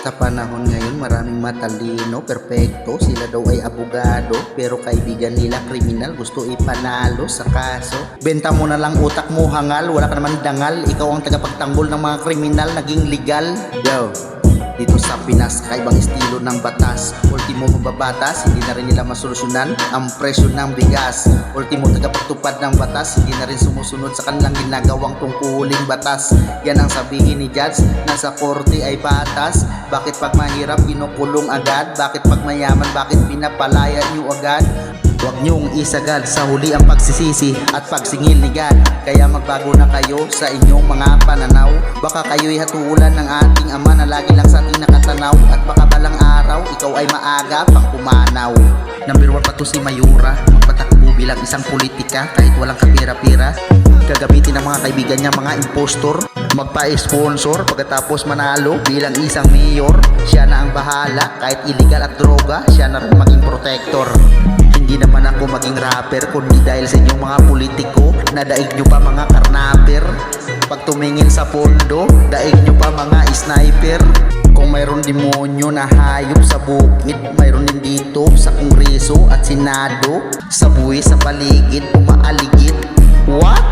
Sa panahon ngayon, maraming matalino, perpekto, sila daw ay abogado, pero kaibigan nila kriminal, gusto ipanalo sa kaso. Benta mo na lang utak mo, hangal, wala ka naman dangal, ikaw ang tagapagtanggol ng mga kriminal, naging legal. Yo, dito sa Pinas, kaibang estilo ng batas. Ultimo mababatas, hindi na rin nila masolusyonan ang presyo ng bigas. Ultimo tagapagtupad ng batas, hindi na rin sumusunod sa kanilang ginagawang tungkuling batas. Yan ang sabihin ni Judge, nasa korte ay patas. Bakit pag mahirap kinukulong agad? Bakit pag mayaman, bakit pinapalaya nyo agad? Huwag niyong isagad sa huli ang pagsisisi at pagsingil ni God. Kaya magbago na kayo sa inyong mga pananaw. Baka kayo'y hatulan ng ating Ama na lagi lang sa ating nakatanaw. At baka balang araw, ikaw ay maaga pang pumanaw. Number 1 pa to si Mayura, magpatakbo bilang isang politika kahit walang kapira-pira. Gagamitin ng mga kaibigan niya mga impostor, magpa-sponsor pagkatapos manalo bilang isang mayor. Siya na ang bahala, kahit illegal at droga, siya na rin maging protector. Hindi naman ako maging rapper, kundi dahil sa inyong mga politiko na daig nyo pa mga karnaper. Pag tumingin sa pondo, daig nyo pa mga sniper. Kung mayroon demonyo na hayop sa bukid, mayroon din dito sa Kongreso at Senado. Sa buwis sa paligid, umaaligid. What?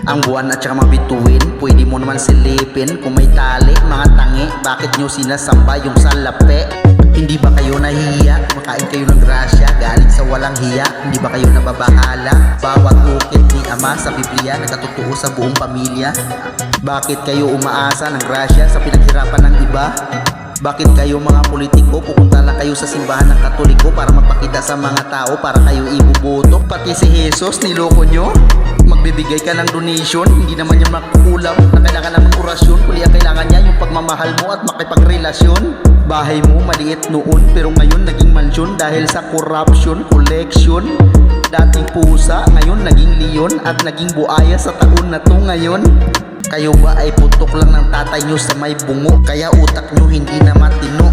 Ang buwan at saka mga bituin, pwede mo naman silipin. Kung may tali, mga tangi, bakit nyo sinasamba yung salapi? Hindi ba kayo nahihiya? Makain kayo ng grasya galing sa walang hiya. Hindi ba kayo nababahala? Bawat ukit ni Ama sa Biblia nagkatotoo sa buong pamilya. Bakit kayo umaasa ng grasya sa pinaghirapan ng iba? Bakit kayo mga politiko pupunta lang kayo sa simbahan ng Katoliko para magpakita sa mga tao para kayo ibuboto? Pati si Jesus niloko nyo? Magbibigay ka ng donation, hindi naman yan makukulam na kailangan lang ng orasyon, kundi ang kailangan niya yung pagmamahal mo at makipagrelasyon. Bahay mo maliit noon pero ngayon naging mansyon dahil sa corruption, collection. Dating pusa, ngayon naging leon at naging buaya sa taon na to ngayon. Kayo ba ay putok lang ng tatay nyo sa may bungo, kaya utak nyo hindi na matino?